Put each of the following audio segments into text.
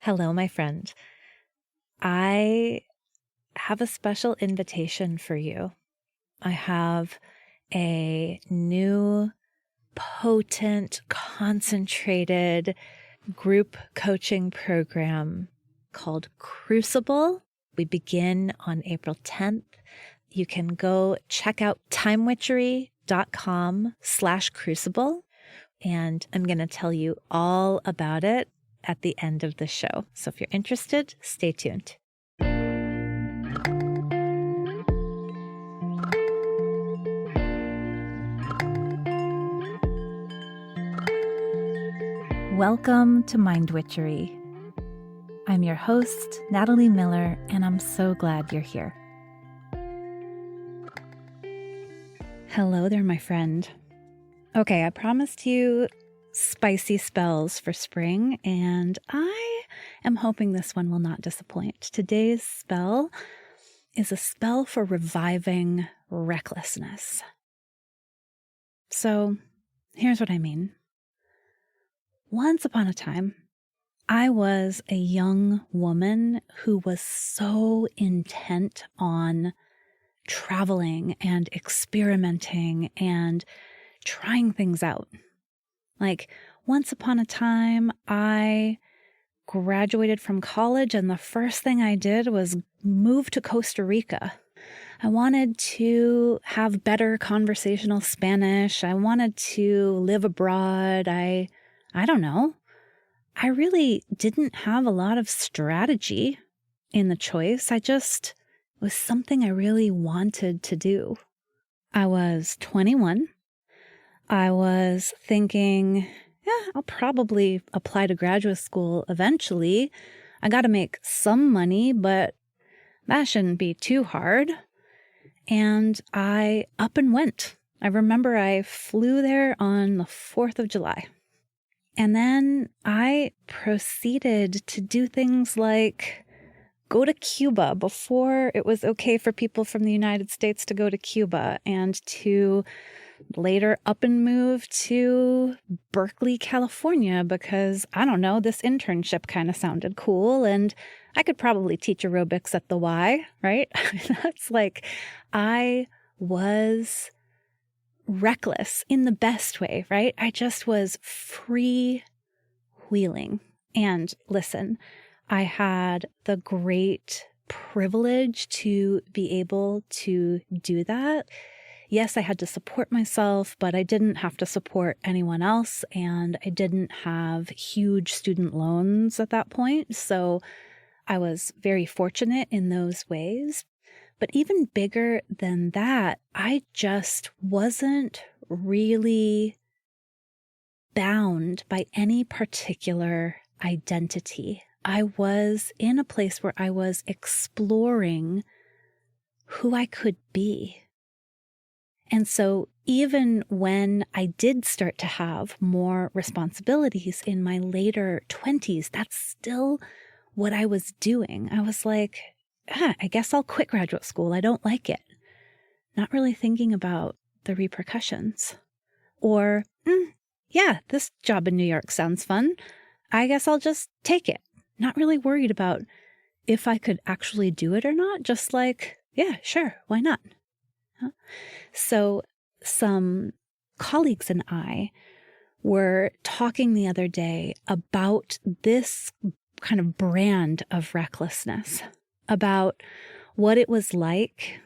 Hello, my friend. I have a special invitation for you. I have a new, potent, concentrated group coaching program called Crucible. We begin on April 10th. You can go check out timewitchery.com/crucible, and I'm going to tell you all about it at the end of the show. So if you're interested, stay tuned. Welcome to Mind Witchery. I'm your host, Natalie Miller, and I'm so glad you're here. Hello there, my friend. Okay, I promised you spicy spells for spring, and I am hoping this one will not disappoint. Today's spell is a spell for reviving recklessness. So here's what I mean. Once upon a time, I was a young woman who was so intent on traveling and experimenting and trying things out. Like, once upon a time, I graduated from college, and the first thing I did was move to Costa Rica. I wanted to have better conversational Spanish. I wanted to live abroad. I don't know. I really didn't have a lot of strategy in the choice. It was something I really wanted to do. I was 21. I was thinking, I'll probably apply to graduate school eventually. I got to make some money, but that shouldn't be too hard. And I up and went. I remember I flew there on the 4th of July. And then I proceeded to do things like go to Cuba before it was okay for people from the United States to go to Cuba, and to later up and move to Berkeley, California, because, I don't know, this internship kind of sounded cool, and I could probably teach aerobics at the Y, right? That's like, I was reckless in the best way, right? I just was freewheeling. And listen, I had the great privilege to be able to do that. Yes, I had to support myself, but I didn't have to support anyone else, and I didn't have huge student loans at that point. So I was very fortunate in those ways. But even bigger than that, I just wasn't really bound by any particular identity. I was in a place where I was exploring who I could be. And so even when I did start to have more responsibilities in my later 20s, that's still what I was doing. I was like, I guess I'll quit graduate school. I don't like it. Not really thinking about the repercussions. Or, this job in New York sounds fun. I guess I'll just take it. Not really worried about if I could actually do it or not. Just like, yeah, sure, why not? So some colleagues and I were talking the other day about this kind of brand of recklessness, about what it was like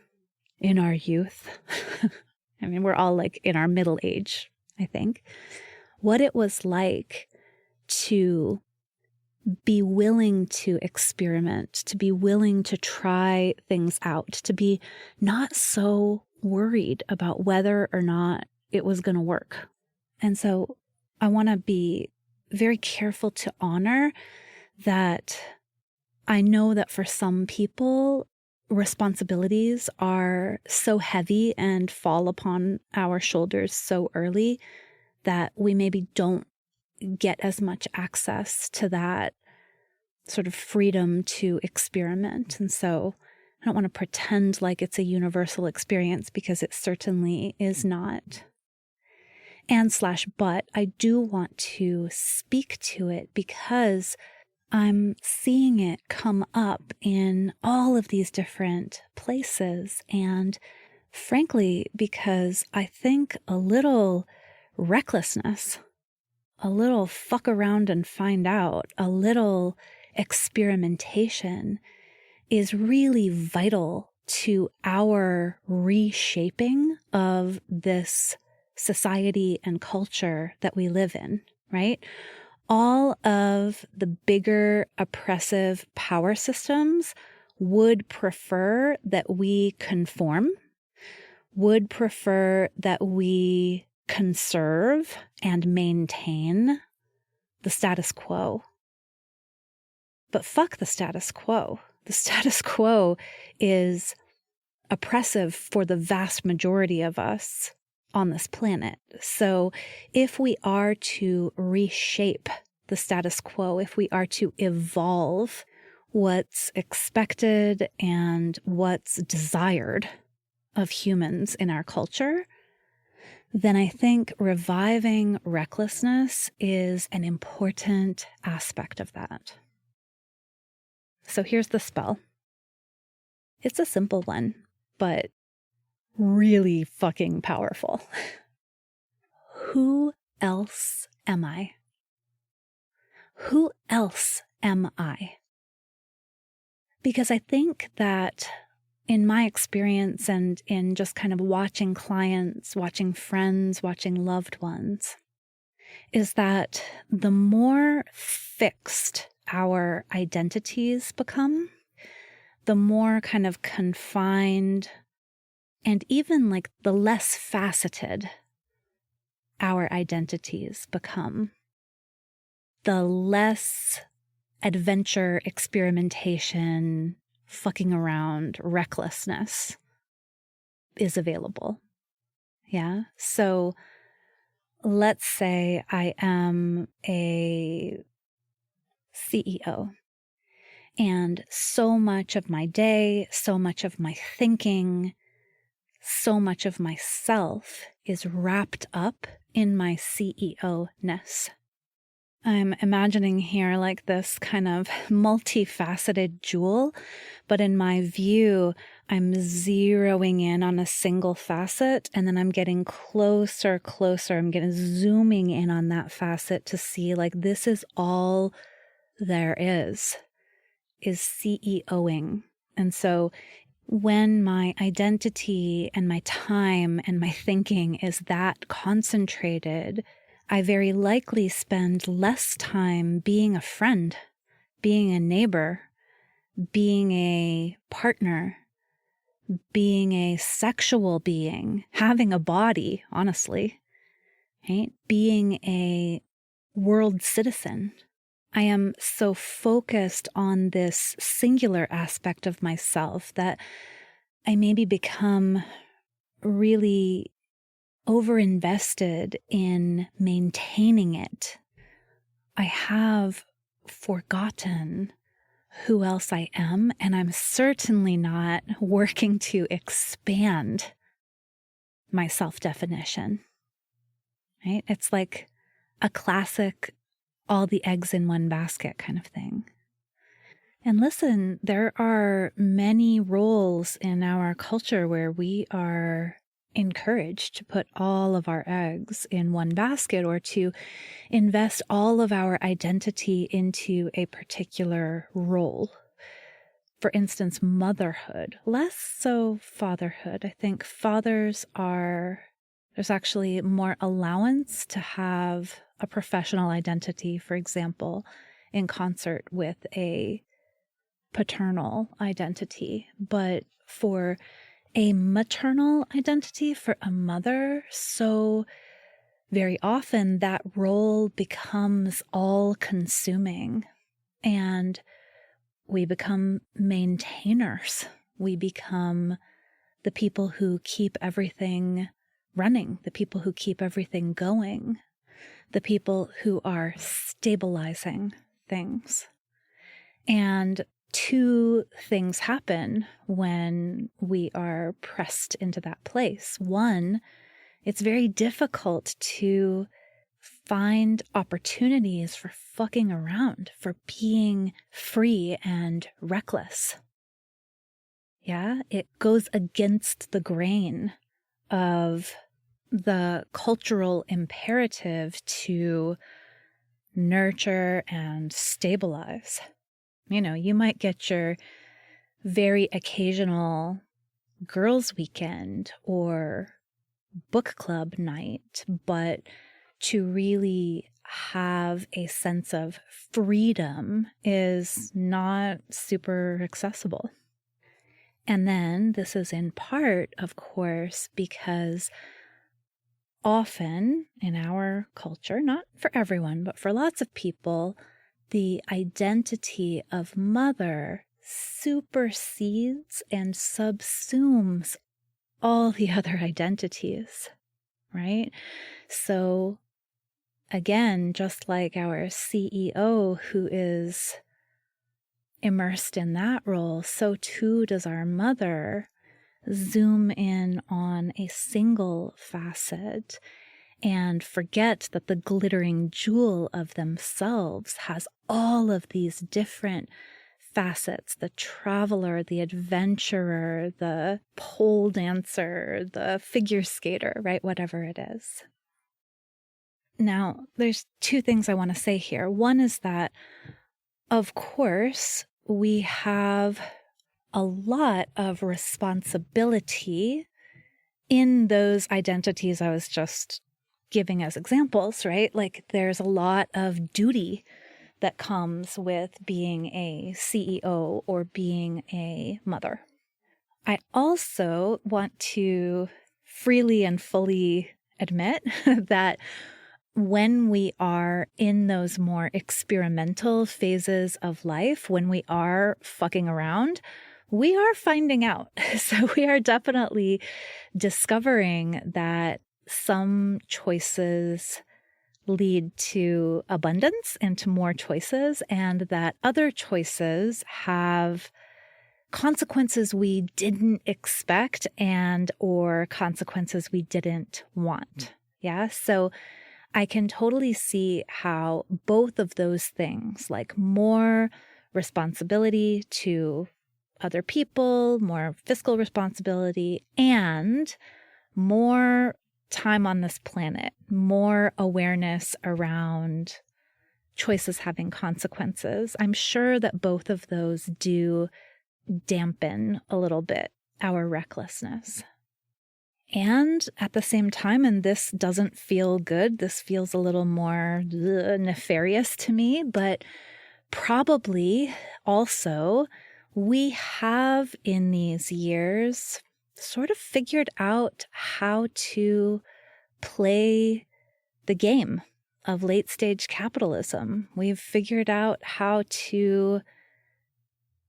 in our youth. I mean, we're all like in our middle age, I think. What it was like to be willing to experiment, to be willing to try things out, to be not so worried about whether or not it was going to work. And so I want to be very careful to honor that. I know that for some people, responsibilities are so heavy and fall upon our shoulders so early that we maybe don't get as much access to that sort of freedom to experiment. And so I don't want to pretend like it's a universal experience, because it certainly is not. But I do want to speak to it because I'm seeing it come up in all of these different places. And frankly, because I think a little recklessness, a little fuck around and find out, a little experimentation is really vital to our reshaping of this society and culture that we live in, right? All of the bigger oppressive power systems would prefer that we conform, would prefer that we conserve and maintain the status quo. But fuck the status quo. The status quo is oppressive for the vast majority of us on this planet. So if we are to reshape the status quo, if we are to evolve what's expected and what's desired of humans in our culture, then I think reviving recklessness is an important aspect of that. So here's the spell. It's a simple one, but really fucking powerful. Who else am I? Who else am I? Because I think that in my experience and in just kind of watching clients, watching friends, watching loved ones, is that the more fixed our identities become, the more kind of confined and even like the less faceted our identities become, the less adventure, experimentation, fucking around, recklessness is available. Yeah. So let's say I am a CEO, and so much of my day, so much of my thinking, so much of myself is wrapped up in my CEO-ness. I'm imagining here like this kind of multifaceted jewel, but in my view, I'm zeroing in on a single facet, and then I'm getting closer. I'm zooming in on that facet to see like this is all there is CEOing. And so when my identity and my time and my thinking is that concentrated, I very likely spend less time being a friend, being a neighbor, being a partner, being a sexual being, having a body, honestly, right? Being a world citizen. I am so focused on this singular aspect of myself that I maybe become really overinvested in maintaining it. I have forgotten who else I am, and I'm certainly not working to expand my self-definition, right? It's like a classic all the eggs in one basket kind of thing. And listen, there are many roles in our culture where we are encouraged to put all of our eggs in one basket or to invest all of our identity into a particular role. For instance, motherhood, less so fatherhood. I think there's actually more allowance to have a professional identity, for example, in concert with a paternal identity. But for a maternal identity, for a mother, so very often that role becomes all-consuming, and we become maintainers. We become the people who keep everything running, the people who keep everything going, the people who are stabilizing things. And two things happen when we are pressed into that place. One, it's very difficult to find opportunities for fucking around, for being free and reckless. Yeah, it goes against the grain of the cultural imperative to nurture and stabilize. You know, you might get your very occasional girls' weekend or book club night, but to really have a sense of freedom is not super accessible. And then this is in part, of course, because often in our culture, not for everyone, but for lots of people, the identity of mother supersedes and subsumes all the other identities, right? So again, just like our CEO who is immersed in that role, so too does our mother zoom in on a single facet and forget that the glittering jewel of themselves has all of these different facets: the traveler, the adventurer, the pole dancer, the figure skater, right? Whatever it is. Now, there's two things I want to say here. One is that, of course, we have a lot of responsibility in those identities I was just giving as examples, right? Like there's a lot of duty that comes with being a CEO or being a mother. I also want to freely and fully admit that when we are in those more experimental phases of life, when we are fucking around, we are finding out. So we are definitely discovering that some choices lead to abundance and to more choices, and that other choices have consequences we didn't expect and or consequences we didn't want. Yeah. So I can totally see how both of those things, like more responsibility to other people, more fiscal responsibility, and more time on this planet, more awareness around choices having consequences. I'm sure that both of those do dampen a little bit our recklessness. And at the same time, and this doesn't feel good, this feels a little more nefarious to me, but probably also we have in these years sort of figured out how to play the game of late stage capitalism. We've figured out how to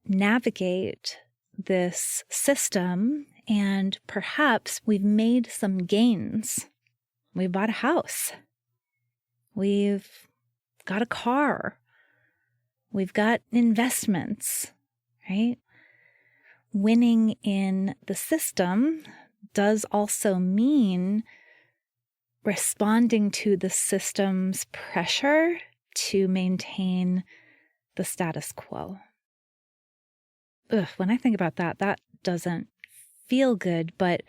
navigate this system, and perhaps we've made some gains. We bought a house. We've got a car. We've got investments, right? Winning in the system does also mean responding to the system's pressure to maintain the status quo. When I think about that, that doesn't feel good, but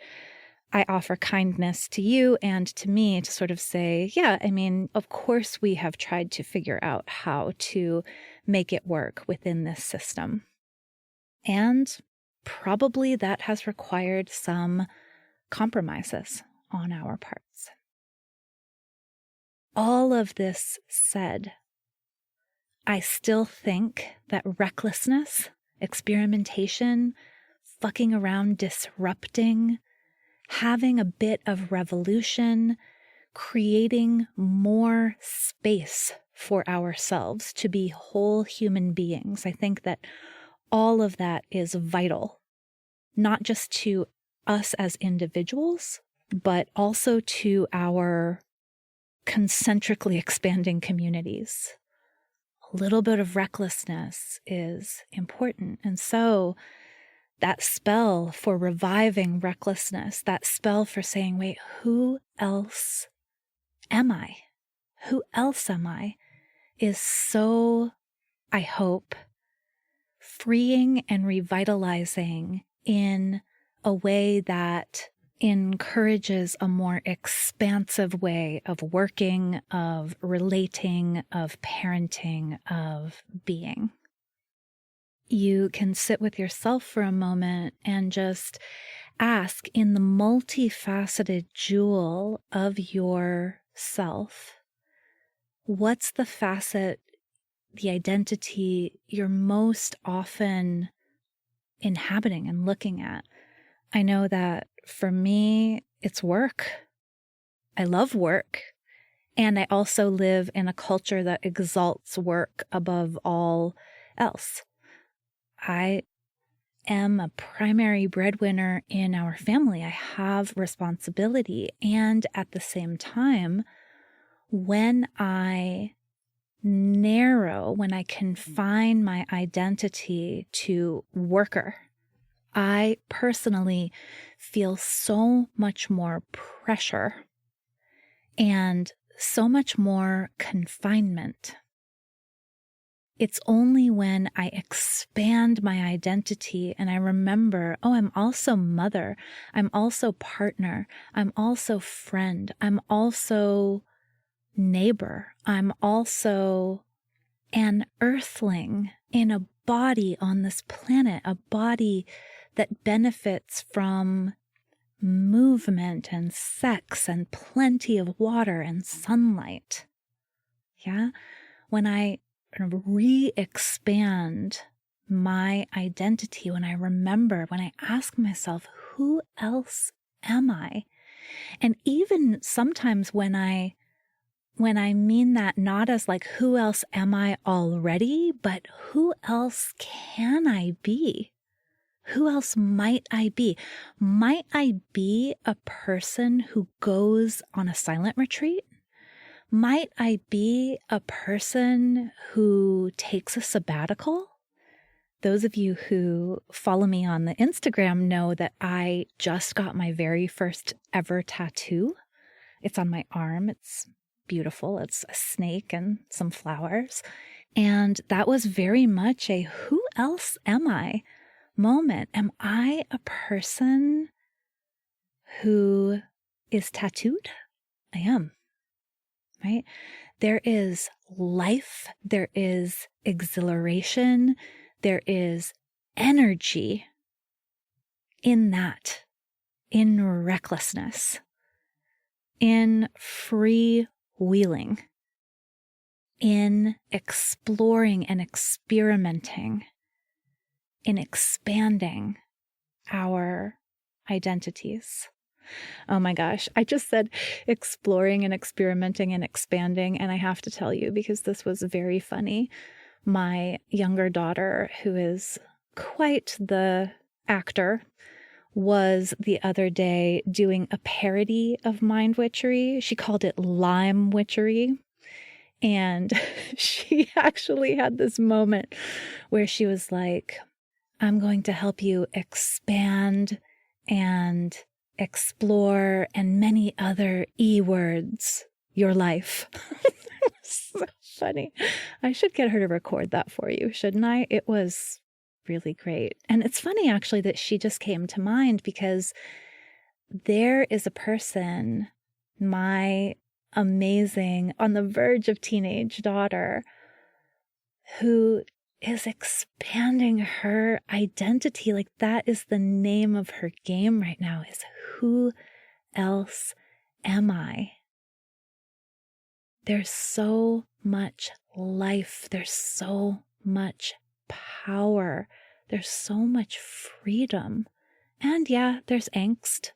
I offer kindness to you and to me to sort of say, yeah, I mean, of course we have tried to figure out how to make it work within this system. And probably that has required some compromises on our parts. All of this said, I still think that recklessness, experimentation, fucking around, disrupting, having a bit of revolution, creating more space for ourselves to be whole human beings. I think that all of that is vital, not just to us as individuals, but also to our concentrically expanding communities. A little bit of recklessness is important. And so that spell for reviving recklessness, that spell for saying, wait, who else am I? who else am I, is so, I hope, freeing and revitalizing in a way that encourages a more expansive way of working, of relating, of parenting, of being. You can sit with yourself for a moment and just ask, in the multifaceted jewel of yourself, what's the facet, the identity you're most often inhabiting and looking at? I know that for me, it's work. I love work. And I also live in a culture that exalts work above all else. I am a primary breadwinner in our family. I have responsibility. And at the same time, when I confine my identity to worker, I personally feel so much more pressure and so much more confinement. It's only when I expand my identity and I remember, oh, I'm also mother, I'm also partner, I'm also friend, I'm also neighbor, I'm also an earthling in a body on this planet, a body that benefits from movement and sex and plenty of water and sunlight. Yeah? When I re-expand my identity, when I remember, when I ask myself, who else am I? And even sometimes when I mean that not as like, who else am I already, but who else can I be? Who else might I be? Might I be a person who goes on a silent retreat? Might I be a person who takes a sabbatical? Those of you who follow me on the Instagram know that I just got my very first ever tattoo. It's on my arm. It's beautiful. It's a snake and some flowers. And that was very much a who else am I moment. Am I a person who is tattooed? I am, right? There is life, there is exhilaration, there is energy in that, in recklessness, in freewheeling, in exploring and experimenting, in expanding our identities. Oh my gosh, I just said exploring and experimenting and expanding, and I have to tell you, because this was very funny, my younger daughter, who is quite the actor, was the other day doing a parody of Mind Witchery. She called it Lime Witchery. And she actually had this moment where she was like, I'm going to help you expand and explore and many other E-words your life. So funny. I should get her to record that for you, shouldn't I? It was really great. And it's funny actually that she just came to mind, because there is a person, my amazing, on the verge of teenage daughter, who is expanding her identity. Like, that is the name of her game right now, is who else am I? There's so much life. There's so much power. There's so much freedom. And yeah, there's angst.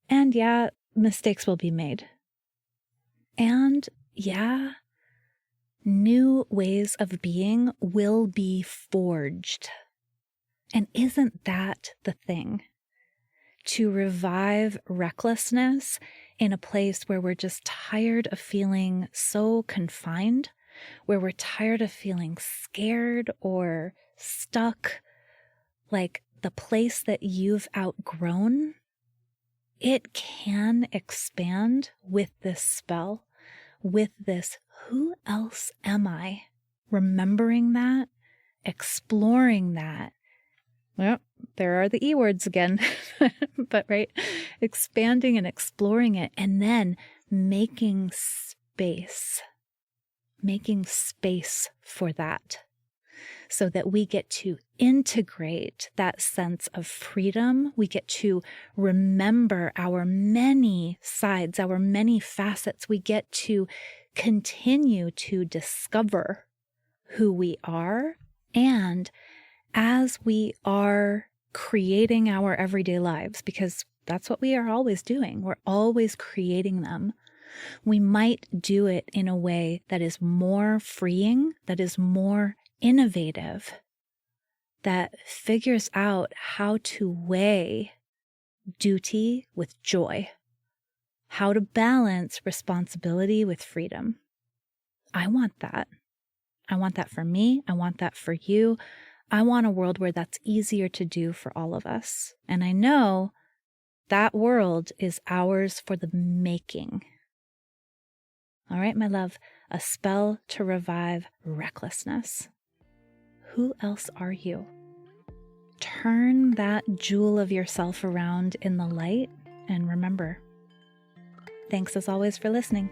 And yeah, mistakes will be made. And yeah, new ways of being will be forged. And isn't that the thing? To revive recklessness in a place where we're just tired of feeling so confined, where we're tired of feeling scared or stuck, like the place that you've outgrown, it can expand with this spell, with this, who else am I? Remembering that, exploring that. Well, there are the E words again, but right, expanding and exploring it, and then making space for that, so that we get to integrate that sense of freedom. We get to remember our many sides, our many facets. We get to continue to discover who we are. And as we are creating our everyday lives, because that's what we are always doing, we're always creating them, we might do it in a way that is more freeing, that is more innovative, that figures out how to weigh duty with joy, how to balance responsibility with freedom. I want that. I want that for me. I want that for you. I want a world where that's easier to do for all of us. And I know that world is ours for the making. All right, my love, a spell to revive recklessness. Who else are you? Turn that jewel of yourself around in the light, and remember. Thanks as always for listening.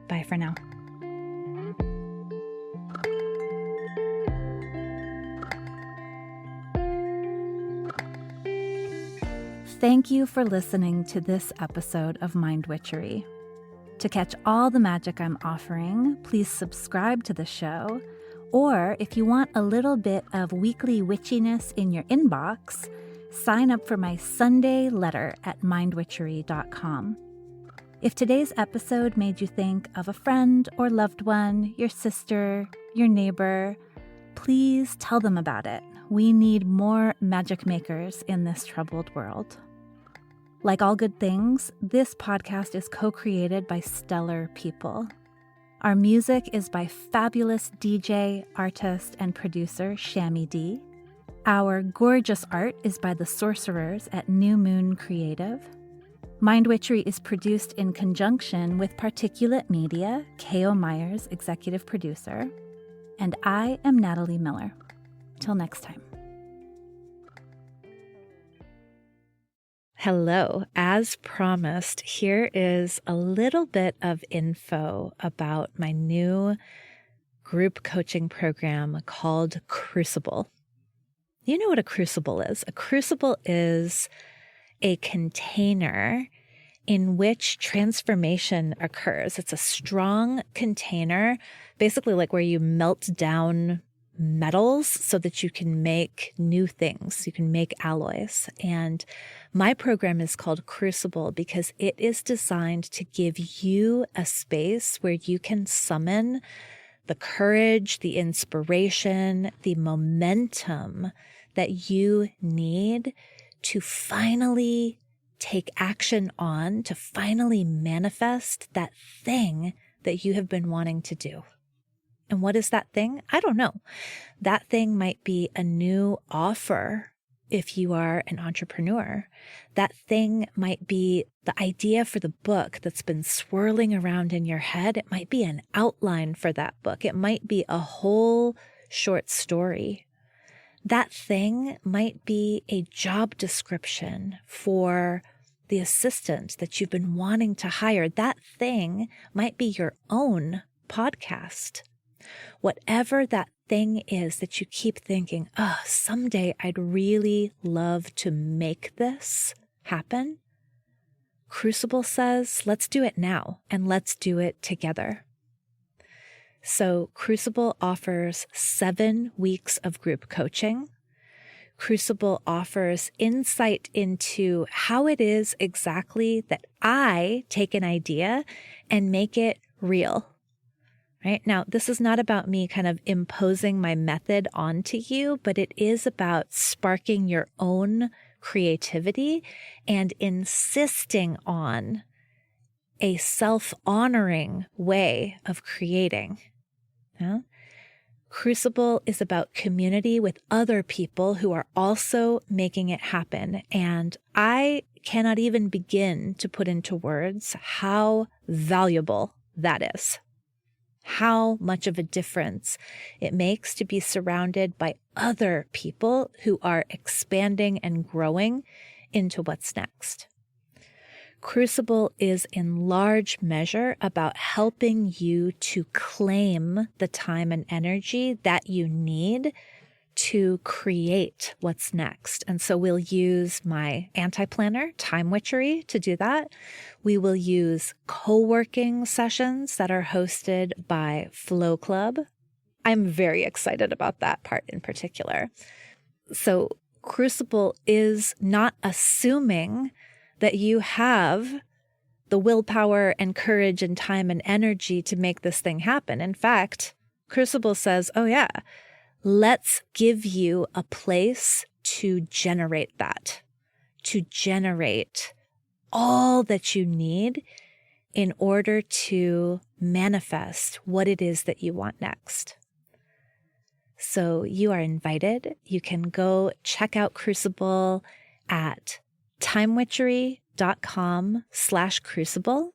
Bye for now. Thank you for listening to this episode of Mind Witchery. To catch all the magic I'm offering, please subscribe to the show. Or if you want a little bit of weekly witchiness in your inbox, sign up for my Sunday letter at mindwitchery.com. If today's episode made you think of a friend or loved one, your sister, your neighbor, please tell them about it. We need more magic makers in this troubled world. Like all good things, this podcast is co-created by stellar people. Our music is by fabulous DJ, artist, and producer Shammy D. Our gorgeous art is by the sorcerers at New Moon Creative. Mind Witchery is produced in conjunction with Particulate Media, K.O. Myers, executive producer. And I am Natalie Miller. Till next time. Hello. As promised, here is a little bit of info about my new group coaching program called Crucible. You know what a crucible is? A crucible is a container in which transformation occurs. It's a strong container, basically like where you melt down metals so that you can make new things. You can make alloys. And my program is called Crucible because it is designed to give you a space where you can summon the courage, the inspiration, the momentum that you need to finally take action on, to finally manifest that thing that you have been wanting to do. And what is that thing? I don't know. That thing might be a new offer if you are an entrepreneur. That thing might be the idea for the book that's been swirling around in your head. It might be an outline for that book. It might be a whole short story. That thing might be a job description for the assistant that you've been wanting to hire. That thing might be your own podcast. Whatever that thing is that you keep thinking, someday I'd really love to make this happen. Crucible says, let's do it now and let's do it together. So Crucible offers 7 weeks of group coaching. Crucible offers insight into how it is exactly that I take an idea and make it real. Right? Now, this is not about me kind of imposing my method onto you, but it is about sparking your own creativity and insisting on a self-honoring way of creating. Yeah? Crucible is about community with other people who are also making it happen. And I cannot even begin to put into words how valuable that is. how much of a difference it makes to be surrounded by other people who are expanding and growing into what's next. Crucible is in large measure about helping you to claim the time and energy that you need to create what's next. And so we'll use my anti-planner, Time Witchery, to do that. We will use co-working sessions that are hosted by Flow Club. I'm very excited about that part in particular. So Crucible is not assuming that you have the willpower and courage and time and energy to make this thing happen. In fact, Crucible says, oh yeah, let's give you a place to generate that, to generate all that you need in order to manifest what it is that you want next. So you are invited. You can go check out Crucible at timewitchery.com/crucible.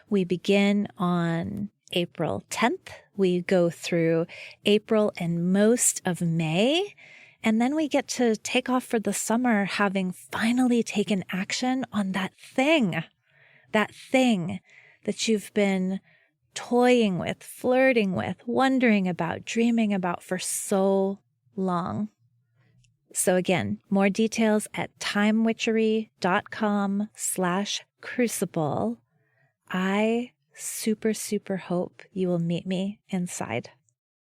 We begin on April 10th. We go through April and most of May, and then we get to take off for the summer, having finally taken action on that thing that you've been toying with, flirting with, wondering about, dreaming about for so long. So again, more details at timewitchery.com/crucible. I super hope you will meet me inside.